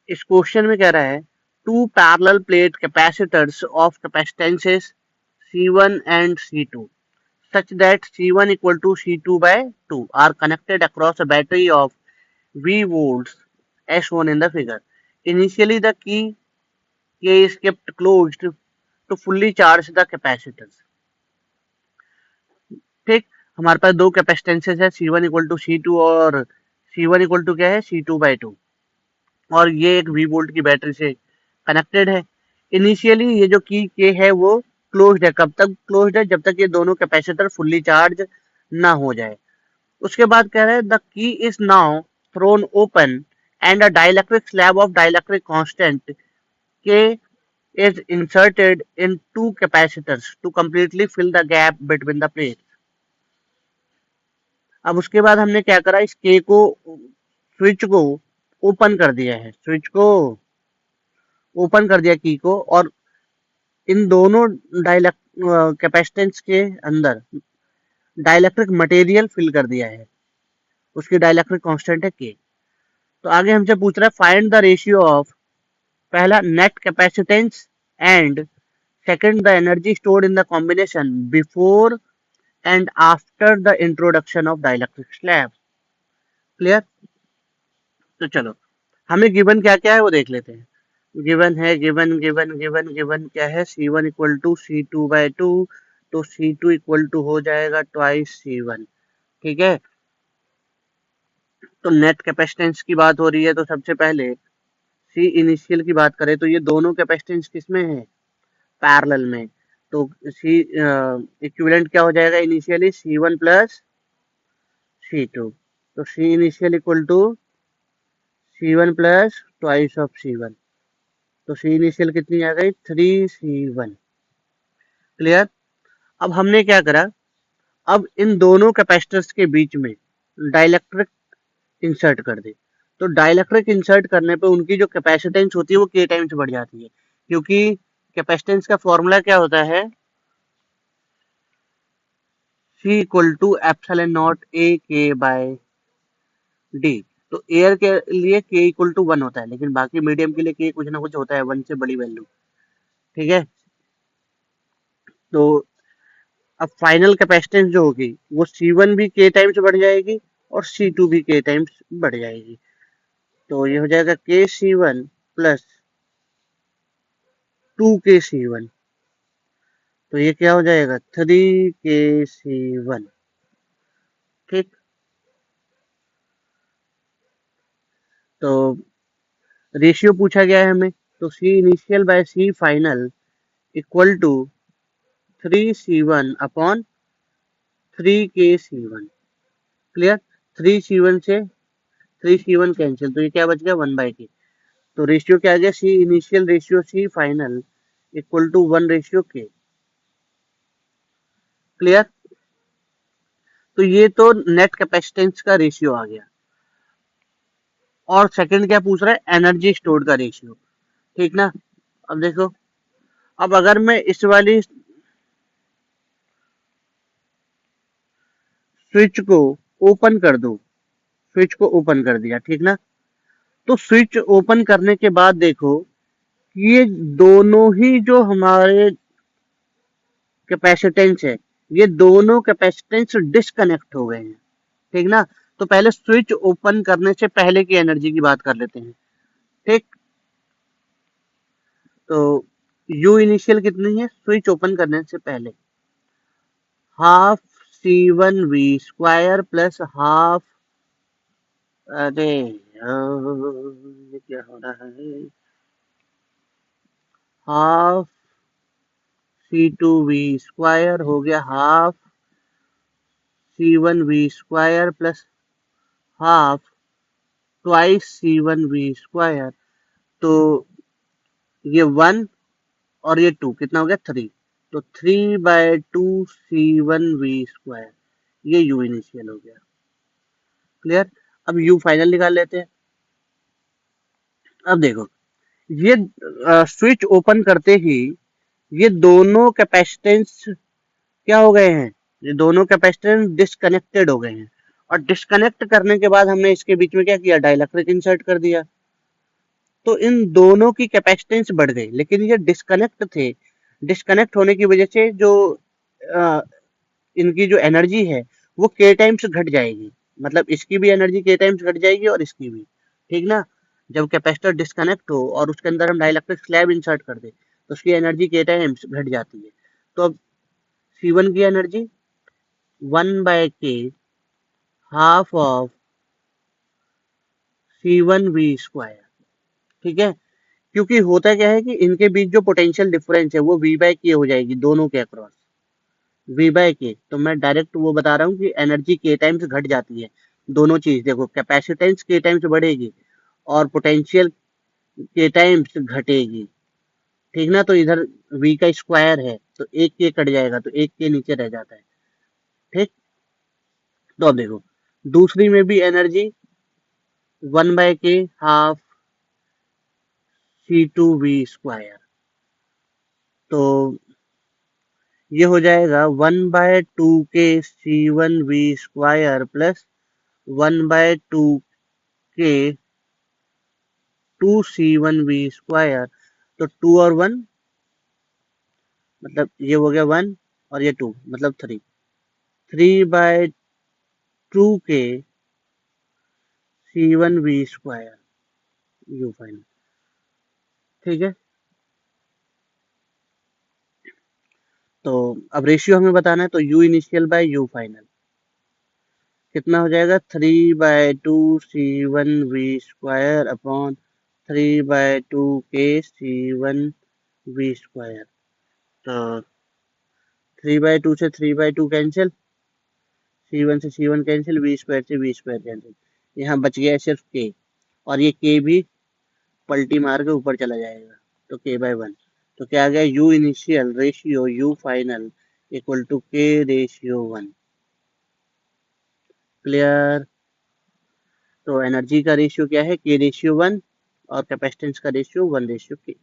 इस क्वेश्चन में कह रहा है two parallel plate capacitors of capacitances C1 and C2 such that C1 equal to C2 by 2 are connected across a battery of V volts as shown in the figure. Initially the key is kept closed to fully charge the capacitors. ठीक, हमारे पास दो कैपेसिटेंसेस है C1 equal to C2 और C1 equal to क्या है C2 by 2 और ये एक V वोल्ट की बैटरी से कनेक्टेड है। इनिशियली ये जो की के है वो क्लोज्ड है। कब तक क्लोज्ड है? जब तक ये दोनों कैपेसिटर फुल्ली चार्ज ना हो जाए। उसके बाद कह रहे हैं the key is now throne open and a dielectric slab of dielectric constant के is inserted in two capacitors to completely fill the gap between the plates. अब उसके बाद हमने क्या करा, इस के को स्विच को ओपन कर दिया है, स्विच को ओपन कर दिया की को, और इन दोनों डाइलेक्ट कैपेसिटेंस के अंदर डाइलेक्ट्रिक मटेरियल फिल कर दिया है। उसकी डाइलेक्ट्रिक कांस्टेंट है के। तो आगे हमसे पूछ रहा है फाइंड द रेशियो ऑफ, पहला net capacitance and second the energy stored in the combination before and after the introduction of dielectric slab. Clear? तो चलो हमें गिवन क्या क्या है वो देख लेते हैं। गिवन है, गिवन क्या है, C1 equal to C2 by 2, तो C2 इक्वल टू हो जाएगा ट्वाइस C1। ठीक है, तो नेट कैपेसिटेंस की बात हो रही है, तो सबसे पहले सी इनिशियल की बात करें तो ये दोनों कैपेसिटेंस किसमें है, पैरेलल में। तो सी इक्विवेलेंट क्या हो जाएगा इनिशियली, C1 प्लस C2। तो C initial equal to C1 plus twice of C1। तो सी इनिशियल कितनी आ गई, 3C1। क्लियर? अब हमने क्या करा, अब इन दोनों कैपेसिटर्स के बीच में डाइलेक्ट्रिक इंसर्ट कर दी। तो डाइलेक्ट्रिक इंसर्ट करने पे उनकी जो कैपेसिटेंस होती है वो के टाइम्स बढ़ जाती है, क्योंकि कैपेसिटेंस का फॉर्मूला क्या होता है, C equal to epsilon nought A K by D. तो एयर के लिए के इक्वल टू 1 होता है, लेकिन बाकी मीडियम के लिए के कुछ ना कुछ होता है, 1 से बड़ी वैल्यू। ठीक है, तो अब फाइनल कैपेसिटेंस जो होगी वो C1 भी के टाइम्स बढ़ जाएगी और C2 भी के टाइम्स बढ़ जाएगी। तो ये हो जाएगा के C1 प्लस 2 के C1। तो ये क्या हो जाएगा, 3 के C1। ठीक, तो रेशियो पूछा गया है हमें, तो C initial by C final equal to 3C1 upon 3 के C1। क्लियर? 3C1 से 3C1 कैंसिल, तो ये क्या बच गया, 1/k। तो रेशियो क्या आ गया, C initial ratio C final equal to 1/k। Clear? तो ये तो नेट कैपेसिटेंस का रेशियो आ गया। और सेकंड क्या पूछ रहा है, एनर्जी स्टोर्ड का रेशियो। ठीक ना? अब देखो, अब अगर मैं इस वाली स्विच को ओपन कर दूं, स्विच को ओपन कर दिया, ठीक ना? तो स्विच ओपन करने के बाद देखो ये दोनों ही जो हमारे कैपेसिटेंस है, ये दोनों कैपेसिटेंस डिस्कनेक्ट हो गए हैं। ठीक ना? तो पहले स्विच ओपन करने से पहले की एनर्जी की बात कर लेते हैं। ठीक, तो यू इनिशियल कितनी है स्विच ओपन करने से पहले, हाफ C1V² प्लस हाफ, अरे ये क्या हो रहा है, हाफ C2V² हो गया half C1V² plus half twice C1V²। तो ये 1 और ये 2 कितना हो गया, 3। तो 3/2C1V², ये यू इनिशियल हो गया। क्लियर? अब यू फाइनल निकाल लेते हैं। अब देखो ये स्विच ओपन करते ही ये दोनों कैपेसिटेंस क्या हो गए हैं, ये दोनों कैपेसिटेंस डिस्कनेक्टेड हो गए हैं। और डिस्कनेक्ट करने के बाद हमने इसके बीच में क्या किया, डाइलेक्ट्रिक इंसर्ट कर दिया। तो इन दोनों की कैपेसिटेंस बढ़ गई, लेकिन ये डिस्कनेक्ट थे। डिस्कनेक्ट होने की वजह से जो अ, इनकी जो एनर्जी है वो के टाइम्स घट जाएगी। मतलब इसकी भी एनर्जी के टाइम्स घट जाएगी और इसकी भी। ठीक ना। जब कैपेसिटर डिस्कनेक्ट हो और उसके अंदर हम डाइलेक्ट्रिक स्लैब इंसर्ट कर दे तो उसकी एनर्जी के टाइम्स घट जाती है। तो अब C1 की energy 1/k half of C1V²। ठीक है। क्योंकि होता क्या है कि इनके बीच जो पोटेंशियल डिफरेंस है वो V/k हो जाएगी दोनों के अक्रॉस। V/k तो मैं डायरेक्ट वो बता रहा हूँ कि एनर्जी के टाइम्स घट जाती है। दोनों चीज देखो, कैपेसिटेंस के टाइम्स बढ़ेगी और पोटेंशियल के टाइम्स घटेगी। ठीक ना। तो इधर V का स्क्वायर है तो एक के कट जाएगा तो एक के नीचे रह जाता है। ठीक। तो अब देखो दूसरी में भी एनर्जी 1/k हाफ C2V²। तो ये हो जाएगा 1/2 के C1V² प्लस 1/2 के 2C1V²। तो 2 और 1 मतलब ये हो गया 1 और ये 2 मतलब 3। 3/2 के C1V² यू फाइनल। ठीक है। तो अब रेशियो हमें बताना है तो U initial by U final कितना हो जाएगा 3/2 C1V² अपॉन 3/2 के C1V²। तो 3/2 से 3/2 कैंसिल, C1 से C1 कैंसिल, V² से V² कैंसिल। यहाँ बच गया सिर्फ K और ये K भी पलटी मार के ऊपर चला जाएगा तो K/1। तो क्या आ गया U initial ratio U final equal to K/1। Clear. तो एनर्जी का रेशियो क्या है K/1 और कैपेसिटेंस का रेशियो 1/K।